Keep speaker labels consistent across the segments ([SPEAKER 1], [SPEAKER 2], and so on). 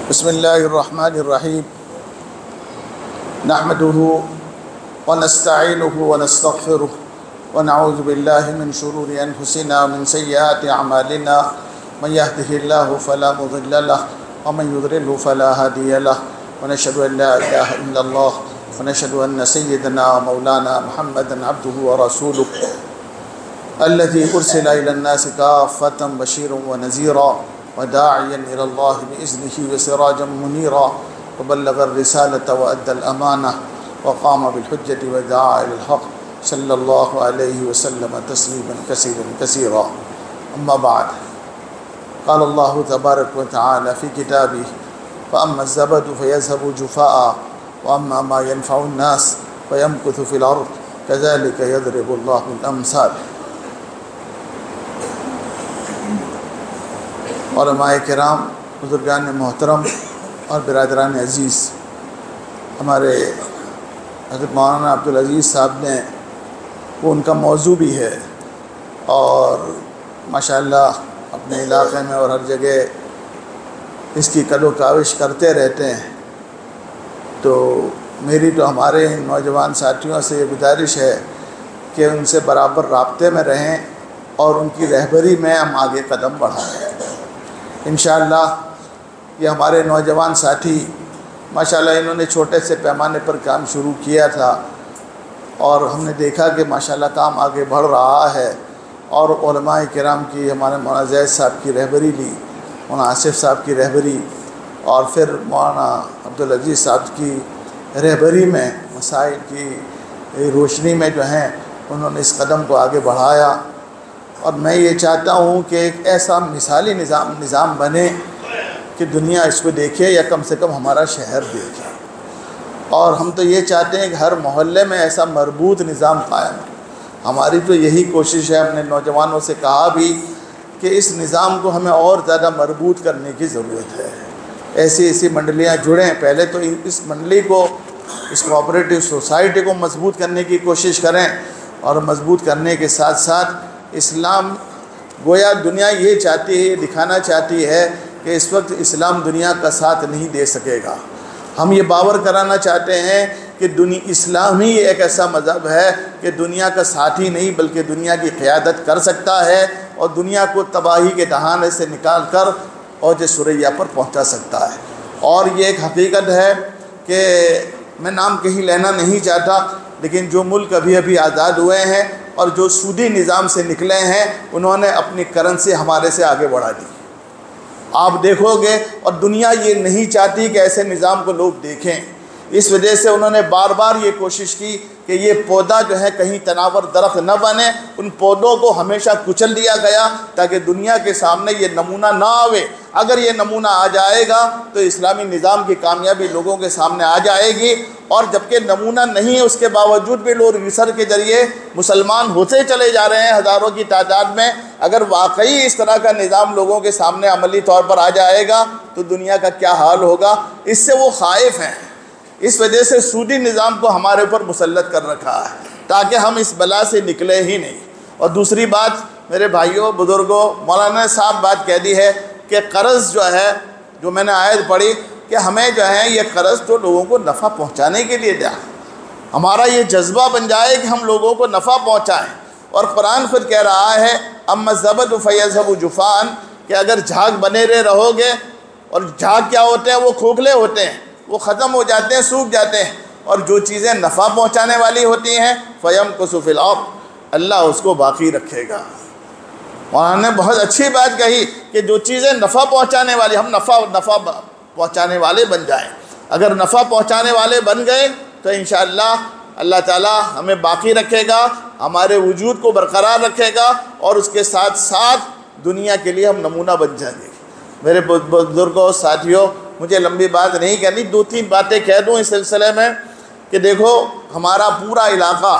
[SPEAKER 1] بسم الله الرحمن الرحيم نحمده ونستعينه ونستغفره ونعوذ بالله من شرور أنفسنا ومن سيئات أعمالنا من يهده الله فلا مضل له ومن يضلله فلا هادي له ونشهد أن لا إله إلا الله ونشهد أن سيدنا ومولانا محمدا عبده ورسوله الذي أرسل إلى الناس كافة بشيرا ونذيرا وداعيا إلى الله بإذنه وسراجا منيرا وبلغ الرسالة وأدى الأمانة وقام بالحجة ودعا إلى الحق صلى الله عليه وسلم تسليما كثيرا كثيرا. أما بعد، قال الله تبارك وتعالى في كتابه: فأما الزبد فيذهب جفاء وأما ما ينفع الناس فيمكث في الأرض كذلك يضرب الله الأمثال. علماء کرام، بزرگان محترم اور برادران عزیز، ہمارے حضرت مولانا عبدالعزیز صاحب نے وہ ان کا موضوع بھی ہے اور ماشاءاللہ اپنے علاقے میں اور ہر جگہ اس کی کد و کاوش کرتے رہتے ہیں. تو میری تو ہمارے نوجوان ساتھیوں سے یہ گزارش ہے کہ ان سے برابر رابطے میں رہیں اور ان کی رہبری میں ہم آگے قدم بڑھائیں. انشاءاللہ یہ ہمارے نوجوان ساتھی ماشاءاللہ انہوں نے چھوٹے سے پیمانے پر کام شروع کیا تھا اور ہم نے دیکھا کہ ماشاءاللہ کام آگے بڑھ رہا ہے. اور علماء کرام کی، ہمارے مولانا زید صاحب کی رہبری لی، مولانا آصف صاحب کی رہبری، اور پھر مولانا عبدالعزیز صاحب کی رہبری میں مسائل کی روشنی میں جو ہیں انہوں نے اس قدم کو آگے بڑھایا. اور میں یہ چاہتا ہوں کہ ایک ایسا مثالی نظام بنے کہ دنیا اس کو دیکھے یا کم سے کم ہمارا شہر دیکھے. اور ہم تو یہ چاہتے ہیں کہ ہر محلے میں ایسا مربوط نظام قائم ہو. ہماری تو یہی کوشش ہے. اپنے نوجوانوں سے کہا بھی کہ اس نظام کو ہمیں اور زیادہ مربوط کرنے کی ضرورت ہے. ایسی منڈلیاں جڑیں. پہلے تو اس منڈلی کو، اس کوآپریٹو سوسائٹی کو مضبوط کرنے کی کوشش کریں، اور مضبوط کرنے کے ساتھ ساتھ اسلام، گویا دنیا یہ چاہتی ہے، یہ دکھانا چاہتی ہے کہ اس وقت اسلام دنیا کا ساتھ نہیں دے سکے گا. ہم یہ باور کرانا چاہتے ہیں کہ اسلام ہی ایک ایسا مذہب ہے کہ دنیا کا ساتھی نہیں بلکہ دنیا کی قیادت کر سکتا ہے اور دنیا کو تباہی کے دہانے سے نکال کر اوج ثریا پر پہنچا سکتا ہے. اور یہ ایک حقیقت ہے کہ میں نام کہیں لینا نہیں چاہتا، لیکن جو ملک ابھی آزاد ہوئے ہیں اور جو سودی نظام سے نکلے ہیں، انہوں نے اپنی کرنسی ہمارے سے آگے بڑھا دی. آپ دیکھو گے، اور دنیا یہ نہیں چاہتی کہ ایسے نظام کو لوگ دیکھیں. اس وجہ سے انہوں نے بار بار یہ کوشش کی کہ یہ پودا جو ہے کہیں تناور درخت نہ بنے. ان پودوں کو ہمیشہ کچل دیا گیا تاکہ دنیا کے سامنے یہ نمونہ نہ آوے. اگر یہ نمونہ آ جائے گا تو اسلامی نظام کی کامیابی لوگوں کے سامنے آ جائے گی. اور جبکہ نمونہ نہیں، اس کے باوجود بھی لوگ ریسرچ کے ذریعے مسلمان ہوتے چلے جا رہے ہیں ہزاروں کی تعداد میں. اگر واقعی اس طرح کا نظام لوگوں کے سامنے عملی طور پر آ جائے گا تو دنیا کا کیا حال ہوگا. اس سے وہ خائف ہیں. اس وجہ سے سودی نظام کو ہمارے اوپر مسلط کر رکھا ہے تاکہ ہم اس بلا سے نکلے ہی نہیں. اور دوسری بات، میرے بھائیوں، بزرگوں، مولانا صاحب بات کہہ دی ہے کہ قرض جو ہے، جو میں نے آیت پڑھی کہ ہمیں جو ہے یہ قرض تو لوگوں کو نفع پہنچانے کے لیے دیا. ہمارا یہ جذبہ بن جائے کہ ہم لوگوں کو نفع پہنچائیں. اور قرآن خود کہہ رہا ہے: اما الزبد فیذهب جفاء، کہ اگر جھاگ بنے رہو گے، اور جھاگ کیا ہوتے ہیں؟ وہ کھوکھلے ہوتے ہیں، وہ ختم ہو جاتے ہیں، سوکھ جاتے ہیں. اور جو چیزیں نفع پہنچانے والی ہوتی ہیں فَيَمْكُثُ فِي الْأَرْضِ، اللہ اس کو باقی رکھے گا. وہاں نے بہت اچھی بات کہی کہ جو چیزیں نفع پہنچانے والی، ہم نفع پہنچانے والے بن جائیں. اگر نفع پہنچانے والے بن گئے تو انشاءاللہ اللہ تعالیٰ ہمیں باقی رکھے گا، ہمارے وجود کو برقرار رکھے گا، اور اس کے ساتھ ساتھ دنیا کے لیے ہم نمونہ بن جائیں گے. میرے بزرگوں، ساتھیوں، مجھے لمبی بات نہیں کہنی، 2-3 باتیں کہہ دوں اس سلسلے میں. کہ دیکھو، ہمارا پورا علاقہ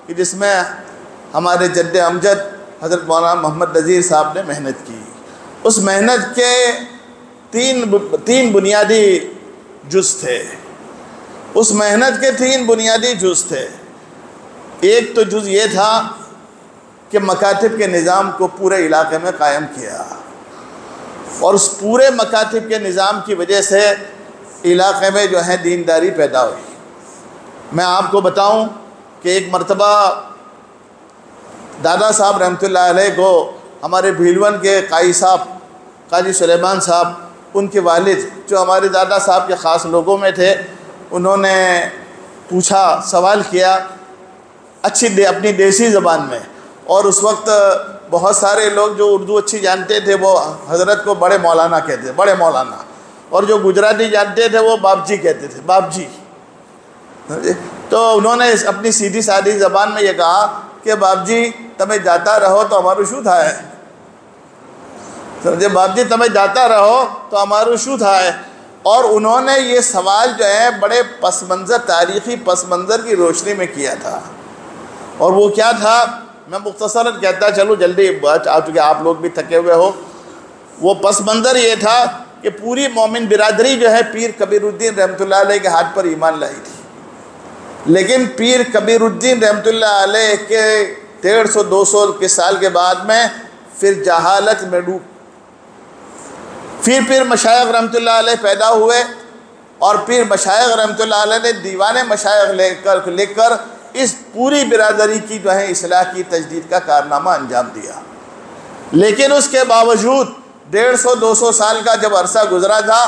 [SPEAKER 1] کہ جس میں ہمارے جد امجد حضرت مولانا محمد نذیر صاحب نے محنت کی، اس محنت کے تین بنیادی جز تھے. اس محنت کے 3 بنیادی جز تھے. ایک تو جز یہ تھا کہ مکاتب کے نظام کو پورے علاقے میں قائم کیا. اور اس پورے مکاتب کے نظام کی وجہ سے علاقے میں جو ہے دینداری پیدا ہوئی۔ میں آپ کو بتاؤں کہ ایک مرتبہ دادا صاحب رحمۃ اللہ علیہ کو ہمارے بھیلون کے قاضی صاحب قاضی سلیمان صاحب، ان کے والد جو ہمارے دادا صاحب کے خاص لوگوں میں تھے، انہوں نے پوچھا، سوال کیا اپنی دیسی زبان میں، اور اس وقت بہت سارے لوگ جو اردو اچھی جانتے تھے وہ حضرت کو بڑے مولانا کہتے تھے، بڑے مولانا، اور جو گجراتی جانتے تھے وہ باپ جی کہتے تھے، باپ جی۔ تو انہوں نے اپنی سیدھی سادھی زبان میں یہ کہا کہ باپ جی تمہیں جاتا رہو تو ہمارو شو تھا ہے، سمجھے، باپ جی تمہیں جاتا رہو تو ہمارو شو تھا ہے۔ اور انہوں نے یہ سوال جو ہے بڑے پس منظر، تاریخی پس منظر کی روشنی میں کیا تھا، اور وہ کیا تھا میں مختصراً کہتا چلوں جلدی، چونکہ آپ لوگ بھی تھکے ہوئے ہو۔ وہ پس منظر یہ تھا کہ پوری مومن برادری جو ہے پیر کبیر الدین رحمۃ اللہ علیہ کے ہاتھ پر ایمان لائی تھی، لیکن پیر کبیر الدین رحمۃ اللہ علیہ کے 150-200 کے سال کے بعد میں پھر جہالت میں ڈوب، پھر مشائخ رحمۃ اللہ علیہ پیدا ہوئے، اور پھر مشائخ رحمۃ اللہ علیہ نے دیوان مشائخ لکھ کر اس پوری برادری کی جو ہے اصلاح کی، تجدید کا کارنامہ انجام دیا۔ لیکن اس کے باوجود 150-200 سال کا جب عرصہ گزرا تھا،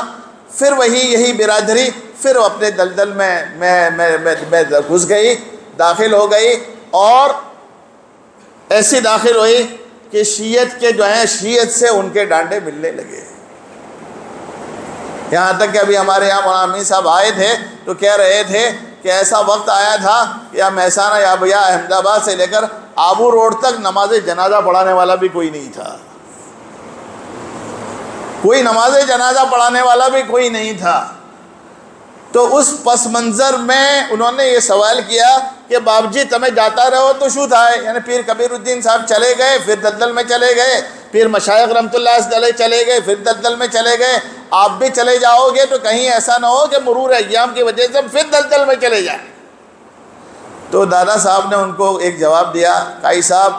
[SPEAKER 1] پھر یہی برادری پھر اپنے دلدل میں گھس گئی، داخل ہو گئی، اور ایسی داخل ہوئی کہ شیعت کے جو ہیں شیعت سے ان کے ڈانڈے ملنے لگے۔ یہاں تک کہ ابھی ہمارے یہاں مولانا امین صاحب آئے تھے تو کہہ رہے تھے کہ ایسا وقت آیا تھا کہ یا مہسانہ یا احمد آباد سے لے کر آبو روڈ تک نماز جنازہ پڑھانے والا بھی کوئی نہیں تھا، کوئی نماز جنازہ پڑھانے والا بھی کوئی نہیں تھا۔ تو اس پس منظر میں انہوں نے یہ سوال کیا کہ باپ جی تمہیں جاتا رہو تو شو تھا ہے، یعنی پیر کبیر الدین صاحب چلے گئے، پھر دلدل میں چلے گئے، پھر مشائخ رحمۃ اللہ علیہ چلے گئے، پھر دلدل میں چلے گئے، آپ بھی چلے جاؤ گے تو کہیں ایسا نہ ہو کہ مرور ایام کی وجہ سے پھر دلدل میں چلے جائیں۔ تو دادا صاحب نے ان کو ایک جواب دیا، قاضی صاحب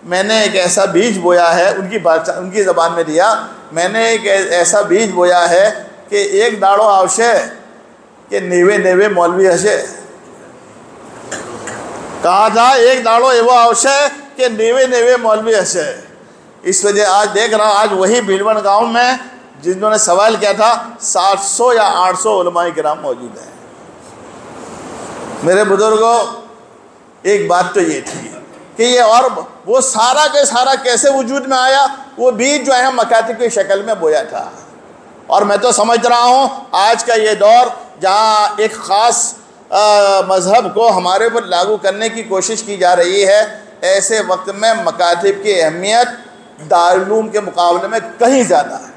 [SPEAKER 1] میں نے ایک ایسا بیج بویا ہے، ان کی زبان میں دیا، میں نے ایک ایسا بیج بویا ہے کہ ایک ڈاڑو آوشے کہ نیوے مولوی ہشے، کہا تھا ایک ڈاڑو ایوہ آوشے کہ نیوے مولوی ہشے۔ اس وجہ آج دیکھ رہا ہوں، آج وہی بھیلون گاؤں میں جنہوں نے سوال کیا تھا 700 یا 800 علماء کرام موجود ہیں۔ میرے بزرگوں، ایک بات تو یہ تھی کہ یہ اور وہ سارا کے سارا کیسے وجود میں آیا، وہ بیج جو ہے مکاتب کی شکل میں بویا تھا۔ اور میں تو سمجھ رہا ہوں آج کا یہ دور جہاں ایک خاص مذہب کو ہمارے پر لاگو کرنے کی کوشش کی جا رہی ہے، ایسے وقت میں مکاتب کی اہمیت دارالعلوم کے مقابلے میں کہیں زیادہ ہے،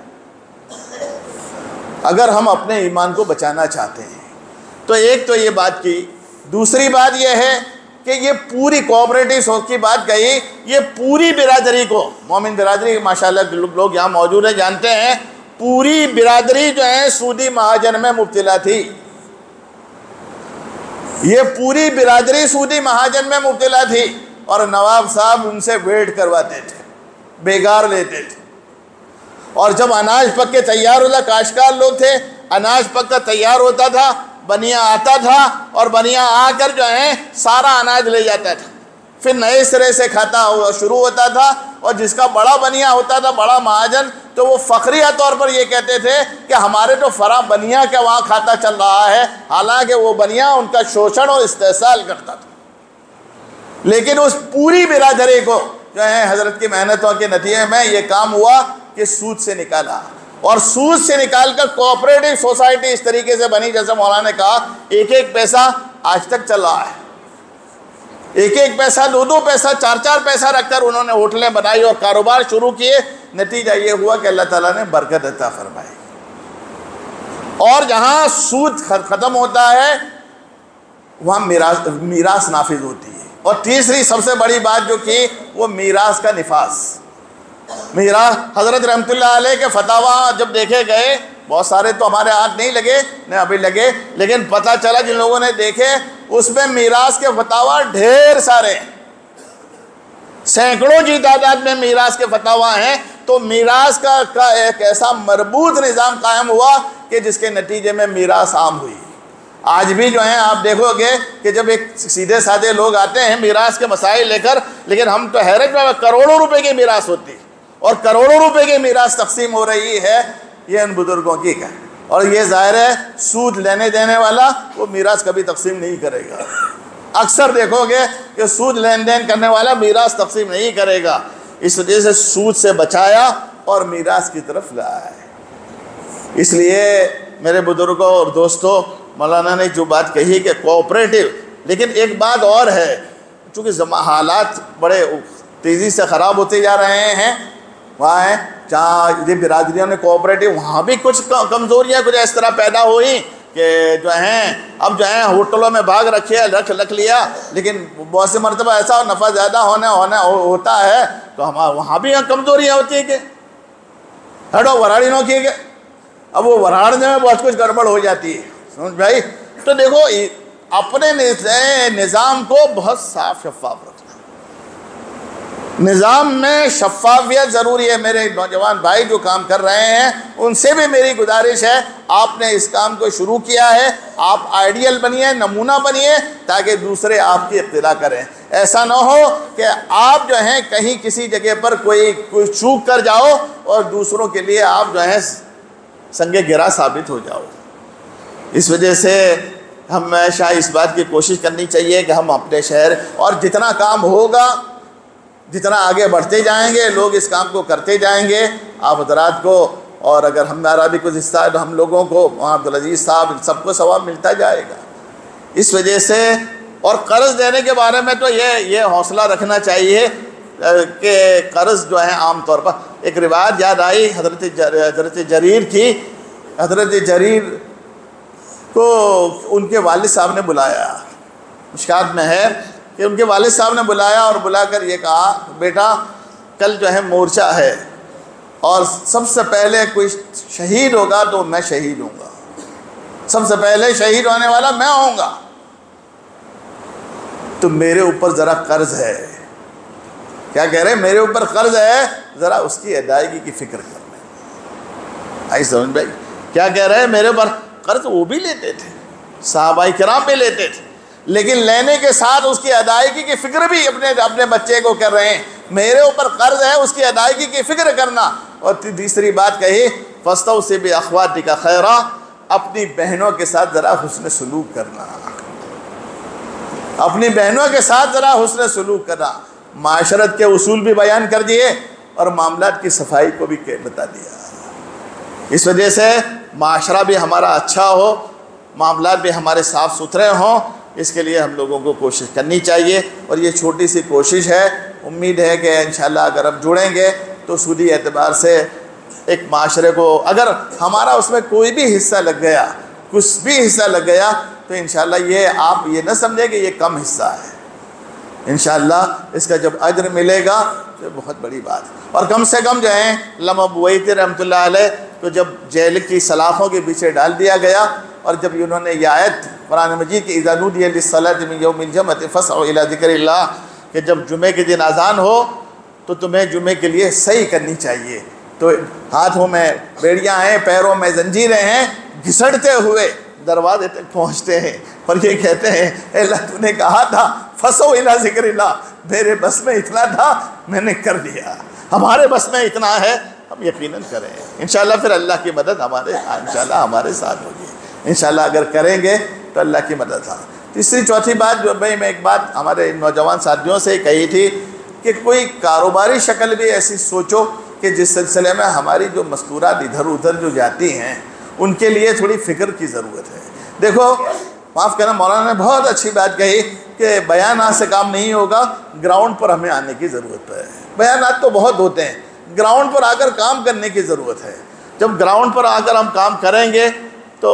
[SPEAKER 1] اگر ہم اپنے ایمان کو بچانا چاہتے ہیں۔ تو ایک تو یہ بات کی، دوسری بات یہ ہے کہ یہ پوری کوآپریٹو سوچ کی بات کہی، یہ پوری برادری کو، مومن برادری ماشاءاللہ لوگ یہاں موجود ہیں جانتے ہیں، پوری برادری جو ہے سودی مہاجن میں مبتلا تھی، یہ پوری برادری سودی مہاجن میں مبتلا تھی، اور نواب صاحب ان سے ویٹ کرواتے تھے، بیگار لیتے تھے، اور جب اناج پک کے تیار ہوتا، کاشتکار لوگ تھے، اناج پک کر تیار ہوتا تھا، بنیا آتا تھا، اور بنیا آ کر جو ہے سارا اناج لے جاتا تھا، پھر نئے سرے سے کھاتا ہوا شروع ہوتا تھا، اور جس کا بڑا بنیا ہوتا تھا، بڑا مہاجن، تو وہ فخریہ طور پر یہ کہتے تھے کہ ہمارے تو فرا بنیا کے وہاں کھاتا چل رہا ہے، حالانکہ وہ بنیا ان کا شوشن اور استحصال کرتا تھا۔ لیکن اس پوری برادری کو جو ہے حضرت کی محنتوں کے نتیجے میں یہ کام ہوا کہ سود سے نکالا، اور سود سے نکال کر کوآپریٹو سوسائٹی اس طریقے سے بنی جیسے مولانا نے کہا، ایک ایک پیسہ آج تک چل رہا ہے، ایک ایک پیسہ، دو دو پیسہ، چار چار پیسہ رکھ کر انہوں نے ہوٹلیں بنائی اور کاروبار شروع کیے۔ نتیجہ یہ ہوا کہ اللہ تعالیٰ نے برکت عطا فرمائی، اور جہاں سود ختم ہوتا ہے وہاں میراث نافذ ہوتی ہے۔ اور تیسری سب سے بڑی بات جو کی وہ میراث کا نفاذ، میراث حضرت رحمۃ اللہ علیہ کے فتاویٰ جب دیکھے گئے، بہت سارے تو ہمارے ہاتھ نہیں لگے نہ ابھی لگے، لیکن پتہ چلا جن لوگوں نے دیکھے اس میں میراث کے فتاویٰ ڈھیر سارے، سینکڑوں کی تعداد میں میراث کے فتاویٰ ہیں، تو میراث کا ایک ایسا مربوط نظام قائم ہوا کہ جس کے نتیجے میں میراث عام ہوئی۔ آج بھی جو ہیں آپ دیکھو گے کہ جب ایک سیدھے سادے لوگ آتے ہیں میراث کے مسائل لے کر، لیکن ہم تو حیرت میں، کروڑوں روپے کی میراث ہوتی اور کروڑوں روپے کی میراث تقسیم ہو رہی ہے، یہ ان بزرگوں کی ہے۔ اور یہ ظاہر ہے سود لینے دینے والا وہ میراث کبھی تقسیم نہیں کرے گا۔ اکثر دیکھو گے کہ سود لین دین کرنے والا میراث تقسیم نہیں کرے گا، اس وجہ سے سود سے بچایا اور میراث کی طرف لایا ہے۔ اس لیے میرے بزرگوں اور دوستوں، مولانا نے جو بات کہی کہ کوآپریٹو، لیکن ایک بات اور ہے، چونکہ حالات بڑے تیزی سے خراب ہوتے جا رہے ہیں، وہاں ہیں جہاں یہ برادریوں نے کوآپریٹو، وہاں بھی کچھ کمزوریاں کچھ اس طرح پیدا ہوئی کہ جو ہیں اب جو ہیں ہوٹلوں میں بھاگ رکھ لیا، لیکن بہت سے مرتبہ ایسا نفع زیادہ ہوتا ہے تو وہاں بھی کمزوریاں ہوتی ہیں کہ ہٹو وراڑی نو کی کہ اب وہ وراڑنے میں بہت کچھ گڑبڑ ہو جاتی ہے، سمجھ بھائی۔ تو دیکھو اپنے نظام کو بہت صاف شفاف رکھنا، نظام میں شفافیت ضروری ہے۔ میرے نوجوان بھائی جو کام کر رہے ہیں ان سے بھی میری گزارش ہے، آپ نے اس کام کو شروع کیا ہے، آپ آئیڈیل بنیے، نمونہ بنیے، تاکہ دوسرے آپ کی اقتدا کریں۔ ایسا نہ ہو کہ آپ جو ہیں کہیں کسی جگہ پر کوئی چوک کر جاؤ اور دوسروں کے لیے آپ جو ہیں سنگ گرا ثابت ہو جاؤ۔ اس وجہ سے ہمیشہ اس بات کی کوشش کرنی چاہیے کہ ہم اپنے شہر، اور جتنا کام ہوگا، جتنا آگے بڑھتے جائیں گے لوگ اس کام کو کرتے جائیں گے، آپ حضرات کو، اور اگر ہمارا بھی کچھ حصہ ہے تو ہم لوگوں کو، عبدالعزیز صاحب، سب کو ثواب ملتا جائے گا۔ اس وجہ سے، اور قرض دینے کے بارے میں تو یہ حوصلہ رکھنا چاہیے کہ قرض جو ہے عام طور پر، ایک روایت یاد آئی حضرت جریر کی، حضرت جریر کو ان کے والد صاحب نے بلایا، مشکات میں ہے کہ ان کے والد صاحب نے بلایا اور بلا کر یہ کہا، بیٹا کل جو ہے مورچہ ہے اور سب سے پہلے کوئی شہید ہوگا تو میں شہید ہوں گا، سب سے پہلے شہید ہونے والا میں ہوں گا، تو میرے اوپر ذرا قرض ہے۔ کیا کہہ رہے ہیں؟ میرے اوپر قرض ہے، ذرا اس کی ادائیگی کی فکر کر لیں۔ آئی سمجھ بھائی کیا کہہ رہے ہیں؟ میرے اوپر قرض وہ بھی لیتے تھے، صحابہ کرام بھی لیتے تھے، لیکن لینے کے ساتھ اس کی ادائیگی کی فکر بھی اپنے بچے کو کر رہے ہیں۔ میرے اوپر قرض ہے، اس کی ادائیگی کی فکر کرنا۔ اور تیسری بات کہی، فاستوصِ بِأَخْوَاتِكَ خَيْرًا، اپنی بہنوں کے ساتھ ذرا حسن سلوک کرنا، اپنی بہنوں کے ساتھ ذرا حسن سلوک کرنا۔ معاشرت کے اصول بھی بیان کر دیے اور معاملات کی صفائی کو بھی بتا دیا۔ اس وجہ سے معاشرہ بھی ہمارا اچھا ہو، معاملات بھی ہمارے صاف ستھرے ہوں، اس کے لیے ہم لوگوں کو کوشش کرنی چاہیے۔ اور یہ چھوٹی سی کوشش ہے، امید ہے کہ انشاءاللہ اگر ہم جڑیں گے تو سودی اعتبار سے ایک معاشرے کو، اگر ہمارا اس میں کوئی بھی حصہ لگ گیا، کچھ بھی حصہ لگ گیا، تو انشاءاللہ یہ آپ یہ نہ سمجھیں کہ یہ کم حصہ ہے، انشاءاللہ اس کا جب اجر ملے گا تو بہت بڑی بات ہے۔ اور کم سے کم جو ہیں علامہ بویتی رحمۃ اللہ علیہ تو جب جیل کی سلاخوں کے پیچھے ڈال دیا گیا، اور جب انہوں نے یہ آیت قرآن مجید کی اذا نودی للصلاۃ من یوم الجمعۃ فاسعوا الی ذکر اللہ، کہ جب جمعے کے دن اذان ہو تو تمہیں جمعے کے لیے صحیح کرنی چاہیے، تو ہاتھوں میں بیڑیاں ہیں، پیروں میں زنجیریں ہیں، گھسڑتے ہوئے دروازے تک پہنچتے ہیں اور یہ کہتے ہیں اے اللہ تو نے کہا تھا فاسعوا الی ذکر اللہ، میرے بس میں اتنا تھا میں نے کر دیا، ہمارے بس میں اتنا ہے، ہم یقیناً کریں انشاءاللہ، پھر اللہ کی مدد انشاءاللہ ہمارے ساتھ ہوگی انشاءاللہ، اگر کریں گے تو اللہ کی مدد ہے۔ تیسری چوتھی بات جو میں ایک بات ہمارے نوجوان ساتھیوں سے کہی تھی کہ کوئی کاروباری شکل بھی ایسی سوچو کہ جس سلسلے میں ہماری جو مستورات ادھر ادھر جو جاتی ہیں ان کے لیے تھوڑی فکر کی ضرورت ہے۔ دیکھو معاف کرنا، مولانا نے بہت اچھی بات کہی کہ بیانات سے کام نہیں ہوگا، گراؤنڈ پر ہمیں آنے کی ضرورت ہے۔ بیانات تو بہت ہوتے ہیں، گراؤنڈ پر آ کر کام کرنے کی ضرورت ہے۔ جب گراؤنڈ پر آ کر ہم کام کریں گے تو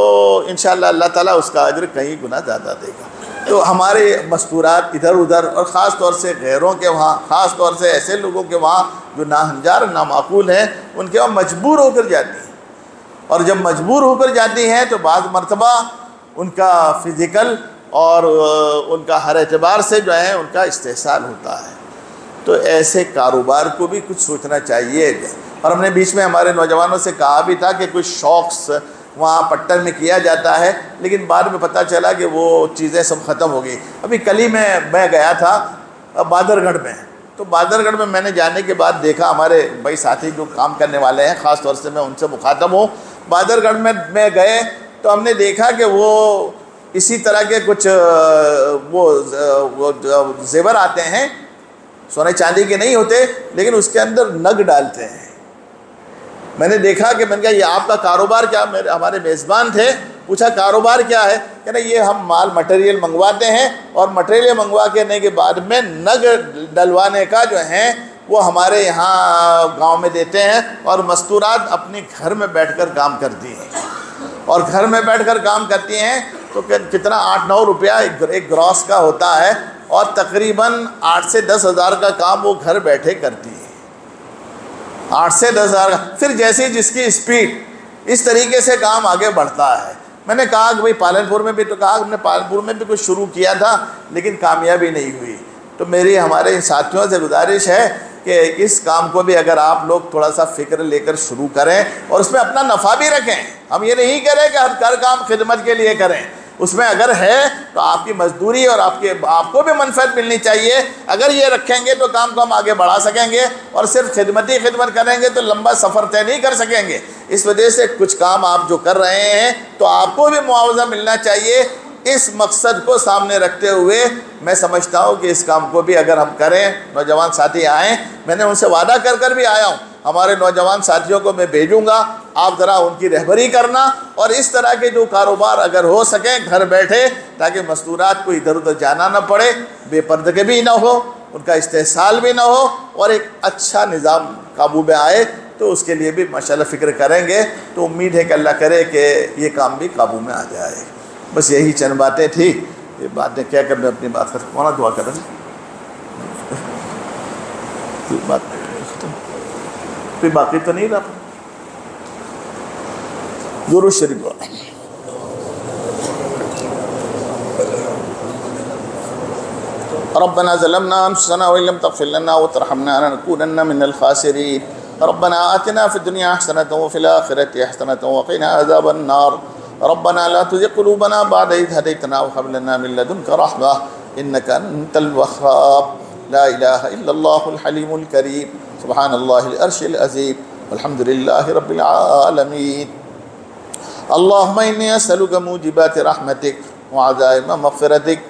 [SPEAKER 1] انشاءاللہ اللہ تعالیٰ اس کا اجر کہیں گنا زیادہ دے گا۔ تو ہمارے مستورات ادھر ادھر، اور خاص طور سے غیروں کے وہاں، خاص طور سے ایسے لوگوں کے وہاں جو ناہنجار نامعقول ہیں، ان کے وہاں مجبور ہو کر جاتی ہیں، اور جب مجبور ہو کر جاتی ہیں تو بعض مرتبہ ان کا فزیکل اور ان کا ہر اعتبار سے جو ہے ان کا استحصال ہوتا ہے۔ تو ایسے کاروبار کو بھی کچھ سوچنا چاہیے. اور ہم نے بیچ میں ہمارے نوجوانوں سے کہا بھی تھا کہ کچھ شوقس وہاں پٹن میں کیا جاتا ہے، لیکن بعد میں پتہ چلا کہ وہ چیزیں سب ختم ہو گئی. ابھی کل ہی میں گیا تھا بادر گڑھ میں، تو بادر گڑھ میں نے جانے کے بعد دیکھا ہمارے بھائی ساتھی جو کام کرنے والے ہیں، خاص طور سے میں ان سے مخاطب ہوں. بادر گڑھ میں گئے تو ہم نے دیکھا کہ وہ اسی طرح کے کچھ وہ زیور آتے ہیں، سونے چاندی کے نہیں ہوتے، لیکن اس کے اندر نگ ڈالتے ہیں. میں نے دیکھا کہ میں نے کہا یہ آپ کا کاروبار کیا؟ ہمارے میزبان تھے، پوچھا کاروبار کیا ہے؟ کہ نا یہ ہم مال مٹیریل منگواتے ہیں اور مٹیریل منگوا کے بعد میں نگ ڈلوانے کا جو ہیں وہ ہمارے یہاں گاؤں میں دیتے ہیں، اور مستورات اپنی گھر میں بیٹھ کر کام کرتی ہیں. اور گھر میں بیٹھ کر کام کرتی ہیں تو کتنا 8-9 روپیہ ایک گراس کا ہوتا ہے، اور تقریباً 8 سے 10 ہزار کا کام وہ گھر بیٹھے کرتی ہے. 8 سے 10 ہزار کا. پھر جیسی جس کی اسپیڈ، اس طریقے سے کام آگے بڑھتا ہے. میں نے کہا کہ بھئی پالنپور میں بھی تو کہا ہم نے پالنپور میں بھی کچھ شروع کیا تھا لیکن کامیابی نہیں ہوئی. تو میری ہمارے ساتھیوں سے گزارش ہے کہ اس کام کو بھی اگر آپ لوگ تھوڑا سا فکر لے کر شروع کریں اور اس میں اپنا نفع بھی رکھیں. ہم یہ نہیں کریں کہ ہر کام خدمت کے لیے کریں، اس میں اگر ہے تو آپ کی مزدوری اور آپ کو بھی منفعت ملنی چاہیے. اگر یہ رکھیں گے تو کام کو ہم آگے بڑھا سکیں گے، اور صرف خدمت کریں گے تو لمبا سفر طے نہیں کر سکیں گے. اس وجہ سے کچھ کام آپ جو کر رہے ہیں تو آپ کو بھی معاوضہ ملنا چاہیے. اس مقصد کو سامنے رکھتے ہوئے میں سمجھتا ہوں کہ اس کام کو بھی اگر ہم کریں، نوجوان ساتھی آئیں، میں نے ان سے وعدہ کر بھی آیا ہوں، ہمارے نوجوان ساتھیوں کو میں بھیجوں گا، آپ ذرا ان کی رہبری کرنا، اور اس طرح کے جو کاروبار اگر ہو سکیں گھر بیٹھے، تاکہ مستورات کو ادھر ادھر جانا نہ پڑے، بے پردگی بھی نہ ہو، ان کا استحصال بھی نہ ہو، اور ایک اچھا نظام قابو میں آئے. تو اس کے لیے بھی ماشاءاللہ فکر کریں گے. تو امید ہے کہ اللہ کرے کہ یہ کام بھی قابو میں آ جائے. بس یہی چند باتیں تھی. یہ باتیں کیا کر میں اپنی بات ختم ہونا دعا کریں. کوئی باقی تو نہیں رہا. درود شریف. ربنا ظلمنا انفسنا وان لم تغفر لنا وترحمنا لنكونن من الخاسرين. ربنا آتنا في الدنيا حسنة وفي الآخرة حسنة وقنا عذاب النار. ربنا لا تزغ قلوبنا بعد إذ هديتنا وهب لنا من لدنك رحمة إنك أنت الوهاب. لا إله إلا الله الحليم الكريم. سبحان الله العرش العظيم والحمد لله رب العالمين. اللهم إني أسألك موجبات رحمتك وعزائم مغفرتك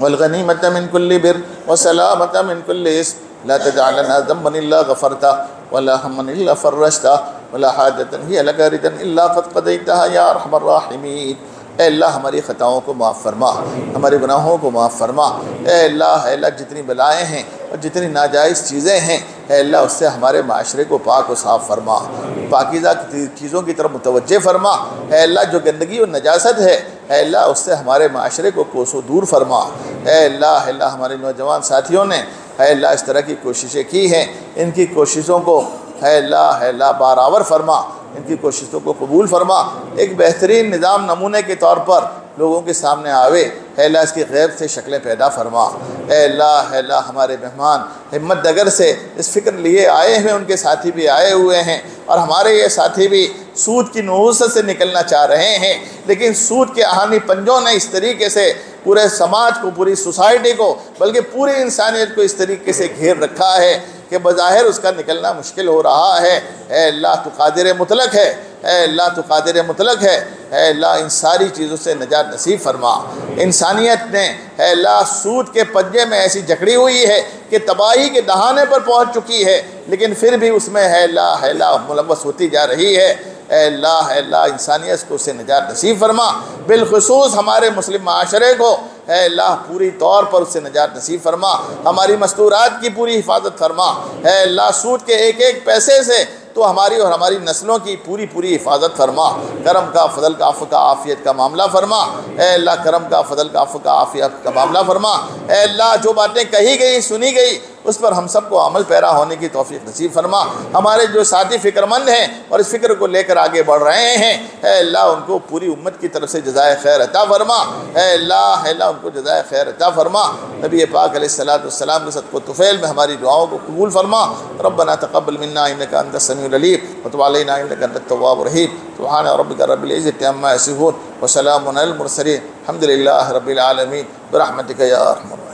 [SPEAKER 1] والغنيمة من كل بر وسلامة من كل إثم. لا تجعل لنا ذنبا إلا غفرته ولا هما إلا فرجته ولا حاجة هي لك رضا إلا قد قضيتها يا أرحم الراحمين. اے اللہ ہماری خطاؤں کو معاف فرما، ہمارے گناہوں کو معاف فرما. اے اللہ جتنی بلائیں ہیں اور جتنی ناجائز چیزیں ہیں، اے اللہ اس سے ہمارے معاشرے کو پاک و صاف فرما، پاکیزہ چیزوں کی طرف متوجہ فرما. اے اللہ جو گندگی و نجاست ہے، اے اللہ اس سے ہمارے معاشرے کو کوسوں دور فرما. اے اللہ ہمارے نوجوان ساتھیوں نے اے اللہ اس طرح کی کوششیں کی ہیں، ان کی کوششوں کو اے اللہ بارآور فرما، ان کی کوششوں کو قبول فرما. ایک بہترین نظام نمونے کے طور پر لوگوں کے سامنے آوے. اے اللہ اس کی غیب سے شکلیں پیدا فرما. اے اللہ ہمارے مہمان ہمت نگر سے اس فکر لیے آئے ہیں، ان کے ساتھی بھی آئے ہوئے ہیں، اور ہمارے یہ ساتھی بھی سود کی نحوست سے نکلنا چاہ رہے ہیں، لیکن سود کے آہنی پنجوں نے اس طریقے سے پورے سماج کو، پوری سوسائٹی کو، بلکہ پوری انسانیت کو اس طریقے سے گھیر رکھا ہے کہ بظاہر اس کا نکلنا مشکل ہو رہا ہے. اے اللہ تو قادر مطلق ہے، اے اللہ تو قادر مطلق ہے. اے اللہ ان ساری چیزوں سے نجات نصیب فرما. انسانیت نے اے اللہ سود کے پنجے میں ایسی جکڑی ہوئی ہے کہ تباہی کے دہانے پر پہنچ چکی ہے، لیکن پھر بھی اس میں اے اللہ ملوث ہوتی جا رہی ہے. اے اللہ انسانیت کو اس سے نجات نصیب فرما. بالخصوص ہمارے مسلم معاشرے کو اے اللہ پوری طور پر اس سے نجات نصیب فرما. ہماری مستورات کی پوری حفاظت فرما. اے اللہ سود کے ایک ایک پیسے سے تو ہماری اور ہماری نسلوں کی پوری حفاظت فرما. کرم کا، فضل کا، عفو کا، عافیت کا معاملہ فرما. اے اللہ کرم کا، فضل کا، عفو کا، عافیت کا معاملہ فرما. اے اللہ جو باتیں کہی گئی، سنی گئی، اس پر ہم سب کو عمل پیرا ہونے کی توفیق نصیب فرما۔ ہمارے جو ساتھی فکر مند ہیں اور اس فکر کو لے کر آگے بڑھ رہے ہیں، اے اللہ ان کو پوری امت کی طرف سے جزائے خیر عطا فرما، اے اللہ ان کو جزائے خیر عطا فرما۔ نبی پاک علیہ السلام کے صدقہ و طفیل میں ہماری دعاؤں کو قبول فرما۔ ربنا تقبل منا انک انت السمیع العلیم وتب علینا انک انت التواب الرحیم۔ سبحان ربک رب العزۃ عما یصفون وسلام علی المرسلین الحمد للہ رب العالمین برحمتک یا ارحم الراحمین۔